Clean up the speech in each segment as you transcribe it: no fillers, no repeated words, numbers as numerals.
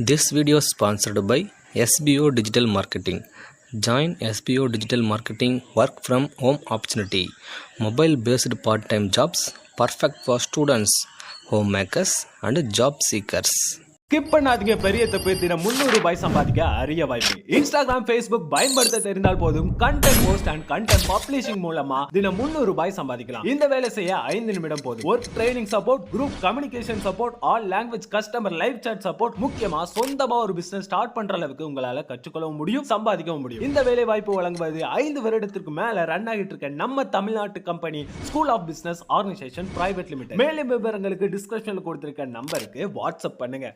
This video is sponsored by SBO Digital Marketing. Join SBO Digital Marketing work from home opportunity. Mobile based part-time jobs perfect for students, homemakers and job seekers. Skip பண்ணாதீங்க. பெரிய தப்பு. தினம் 300 ரூபாய் சம்பாதிக்க அரிய வாய்ப்பு. Instagram, Facebook பயன்படுத்த தெரிந்தால் போதும் content post and content publishing மூலமா தினம் 300 ரூபாய் சம்பாதிக்கலாம். இந்த வேலை செய்ய 5 நிமிடம் போதும். Work training support, group communication support, all language customer live chat support, முக்கியமா சொந்தமா ஒரு பிசினஸ் ஸ்டார்ட் பண்ற அளவுக்கு உங்களால கற்றுக்கொள்ளவும் முடியும், சம்பாதிக்கவும் முடியும். இந்த வேலை வாய்ப்பு வழங்குவது 5 வருடத்திற்கு மேல ரன் ஆகிட்டு இருக்க நம்ம தமிழ்நாட்டு company school of business organisation private limited. மேலும் விவரங்களுக்கு டிஸ்கிரிப்ஷன்ல கொடுத்திருக்க நம்பருக்கு வாட்ஸ்அப் பண்ணுங்க.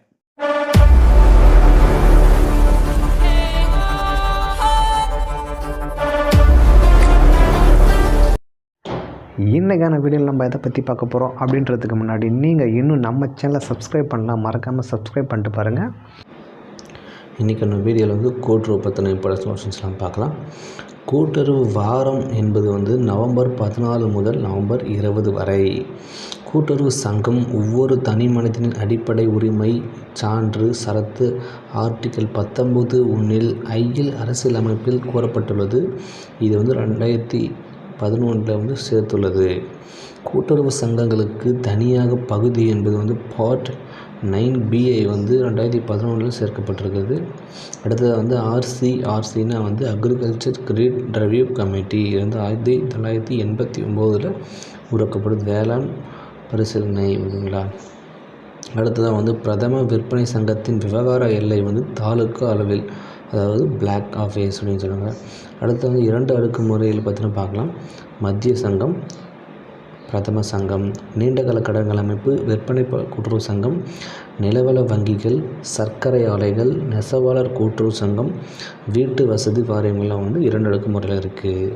இன்றைக்கான வீடியோவில் நம்ம எதை பற்றி பார்க்க போகிறோம் அப்படின்றதுக்கு முன்னாடி நீங்கள் இன்னும் நம்ம சேனலை சப்ஸ்கிரைப் பண்ணலாம், மறக்காமல் சப்ஸ்கிரைப் பண்ணிட்டு பாருங்கள். இன்றைக்கான வீடியோவில் கூட்டுறவு பற்றின இம்பார்ட்டன்ஸ்லாம் பார்க்கலாம். கூட்டுறவு வாரம் என்பது நவம்பர் 14 முதல் நவம்பர் 20 வரை. கூட்டுறவு சங்கம் ஒவ்வொரு தனி மனிதனின் அடிப்படை உரிமை சான்று சரத்து ஆர்டிக்கல் 19(1) ஐயில் அரசியலமைப்பில் கூறப்பட்டுள்ளது. இது 2011 சேர்த்துள்ளது. கூட்டுறவு சங்கங்களுக்கு தனியாக பகுதி என்பது பார்ட் 9B-ஐ 2011 சேர்க்கப்பட்டிருக்கிறது. அடுத்தது RCRCனா அக்ரிகல்ச்சர் கிரெடிட் ரிவ்யூ கமிட்டி 1989 உருவாக்கப்படுது. வேளாண் பரிசீலனை ஓகேங்களா. அடுத்ததாக பிரதம விற்பனை சங்கத்தின் விவகார எல்லை தாலுக்கா அளவில், அதாவது பிளாக் ஆஃபீஸ் அப்படின்னு சொல்லுவாங்க. அடுத்து 2 அடுக்கு முறையில் பற்றின பார்க்கலாம். மத்திய சங்கம், பிரதம சங்கம், நீண்டகால கடன்கள் அமைப்பு, விற்பனை கூட்டுறவு சங்கம், நிலவள வங்கிகள், சர்க்கரை ஆலைகள், நெசவாளர் கூட்டுறவு சங்கம், வீட்டு வசதி வாரியங்கள்லாம் 2 அடுக்கு முறையில் இருக்குது.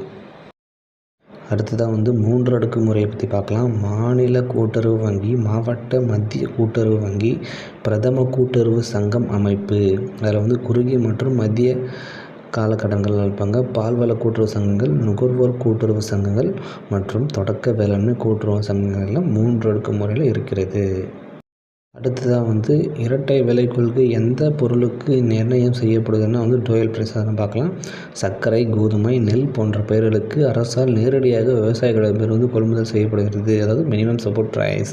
அடுத்ததாக 3 அடுக்கு முறையை பற்றி பார்க்கலாம். மாநில கூட்டுறவு வங்கி, மாவட்ட மத்திய கூட்டுறவு வங்கி, பிரதம கூட்டுறவு சங்கம் அமைப்பு. அதில் குறுகிய மற்றும் மத்திய காலக்கடன்கள் இருப்பாங்க. பால்வள கூட்டுறவு சங்கங்கள், நுகர்வோர் கூட்டுறவு சங்கங்கள் மற்றும் தொடக்க வேளாண்மை கூட்டுறவு சங்கங்கள் எல்லாம் 3 அடுக்கு முறையில் இருக்கிறது. அடுத்ததாக இரட்டை விலை கொள்கை எந்த பொருளுக்கு நிர்ணயம் செய்யப்படுதுன்னா டோயல் பிரைஸ் தான் பார்க்கலாம். சர்க்கரை, கோதுமை, நெல் போன்ற பயிர்களுக்கு அரசால் நேரடியாக விவசாயிகளிடமிருந்து கொள்முதல் செய்யப்படுகிறது, அதாவது மினிமம் சப்போர்ட் பிரைஸ்.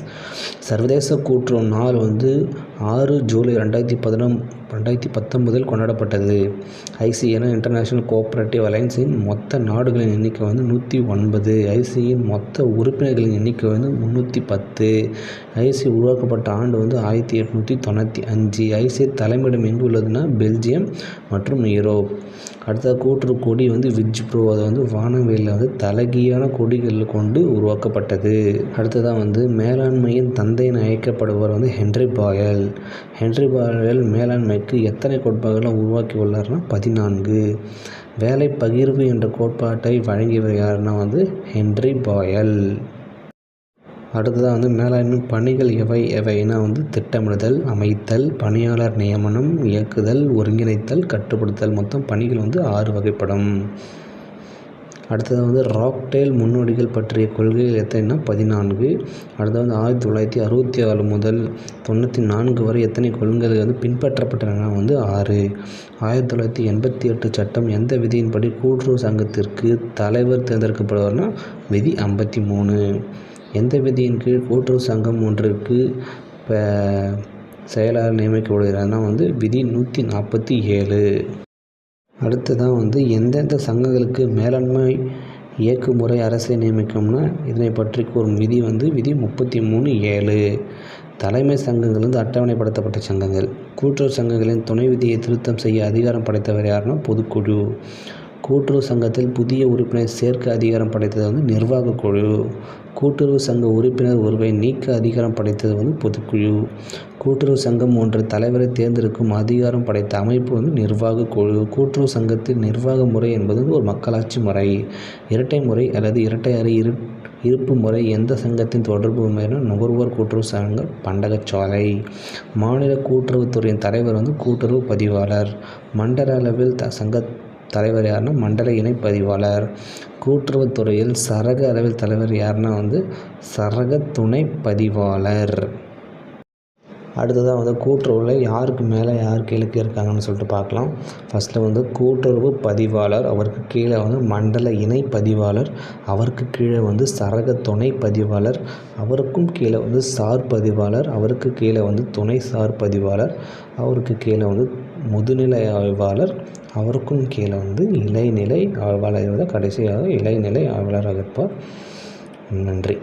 சர்வதேச கூட்டுறவு நாள் 6 ஜூலை 2019 கொண்டாடப்பட்டது. ஐசிஏனா இன்டர்நேஷ்னல் கோஆப்ரேட்டிவ் அலையன்ஸின் மொத்த நாடுகளின் எண்ணிக்கை 109. ஐசியின் மொத்த உறுப்பினர்களின் எண்ணிக்கை 310. ஐசி உருவாக்கப்பட்ட ஆண்டு 1895. ஐசி தலைமையிடம் எங்கு உள்ளதுன்னா பெல்ஜியம் மற்றும் யூரோப். அடுத்த கூட்டுறவு கொடி விஜ்ப்ரோ, அது வானவெளியில் தலகியான கொடிகள் கொண்டு உருவாக்கப்பட்டது. அடுத்ததாக மேலாண்மையின் தந்தை என அழைக்கப்படுவர் ஹென்றி பாயல். ஹென்றி பாயல் மேலாண்மைக்கு எத்தனை கோட்பாடுகளை உருவாக்கி உள்ளார்னா 14. வேலை பகிர்வு என்ற கோட்பாட்டை வழங்கியவர் யாருன்னா ஹென்றி பாயல். அடுத்ததாக மேலாண்மை பணிகள் எவைனா திட்டமிடுதல், அமைத்தல், பணியாளர் நியமனம், இயக்குதல், ஒருங்கிணைத்தல், கட்டுப்படுத்தல். மொத்தம் பணிகள் 6 வகைப்படும். அடுத்தது ராக்டேல் முன்னோடிகள் பற்றிய கொள்கைகள் எத்தனைனா 14. அடுத்தது 1964 முதல் 94 வரை எத்தனை கொள்கைகள் பின்பற்றப்பட்டன 6. 1988 சட்டம் எந்த விதியின்படி கூட்டுறவு சங்கத்திற்கு தலைவர் தேர்ந்தெடுக்கப்படுவார்னா விதி 53. எந்த விதியின் கீழ் கூட்டுறவு சங்கம் ஒன்றிற்கு செயலாளர் நியமிக்கப்படுகிறார்னா விதி 147. அடுத்ததான் எந்தெந்த சங்கங்களுக்கு மேலாண்மை இயக்குமுறை அரசை நியமிக்கும்னா இதனை பற்றி கூறும் விதி விதி 33(7). தலைமை சங்கங்கள் அட்டவணைப்படுத்தப்பட்ட சங்கங்கள். கூட்டுறவு சங்கங்களின் துணை விதியை திருத்தம் செய்ய அதிகாரம் படைத்தவர் யாருன்னா பொதுக்குழு. கூட்டுறவு சங்கத்தில் புதிய உறுப்பினர் சேர்க்க அதிகாரம் படைத்தது நிர்வாக குழு. கூட்டுறவு சங்க உறுப்பினர் ஒருவரை நீக்க அதிகாரம் படைத்தது பொதுக்குழு. கூட்டுறவு சங்கம் ஒன்று தலைவரை தேர்ந்தெடுக்கும் அதிகாரம் படைத்த அமைப்பு நிர்வாக குழு. கூட்டுறவு சங்கத்தின் நிர்வாக முறை என்பது ஒரு மக்களாட்சி முறை. இரட்டை முறை அல்லது இரட்டை அறை இருப்பு முறை எந்த சங்கத்தின் தொடர்பு முறைனா நுகர்வோர் கூட்டுறவு சங்கம், பண்டகச்சாலை. மாநில கூட்டுறவுத்துறையின் தலைவர் கூட்டுறவு பதிவாளர். மண்டல அளவில் சங்க தலைவர் யாருன்னா மண்டல இணை பதிவாளர். கூட்டுறவுத்துறையில் சரக அளவில் தலைவர் யாருன்னா சரக துணை பதிவாளர். அடுத்ததாக வந்து கூட்டுறவில் யாருக்கு மேலே யார் கீழே இருக்காங்கன்னு சொல்லிட்டு பார்க்கலாம். ஃபஸ்ட்டில் வந்து கூட்டுறவு பதிவாளர், அவருக்கு கீழே வந்து மண்டல இணை பதிவாளர், அவருக்கு கீழே வந்து சரக துணை பதிவாளர், அவருக்கும் கீழே வந்து சார் பதிவாளர், அவருக்கு கீழே வந்து துணை சார் பதிவாளர், அவருக்கு கீழே வந்து முதுநிலை ஆய்வாளர், அவருக்கும் கீழே வந்து இலைநிலை ஆய்வாளர், கடைசியாக இலைநிலை ஆய்வாளராக இருப்பார். நன்றி.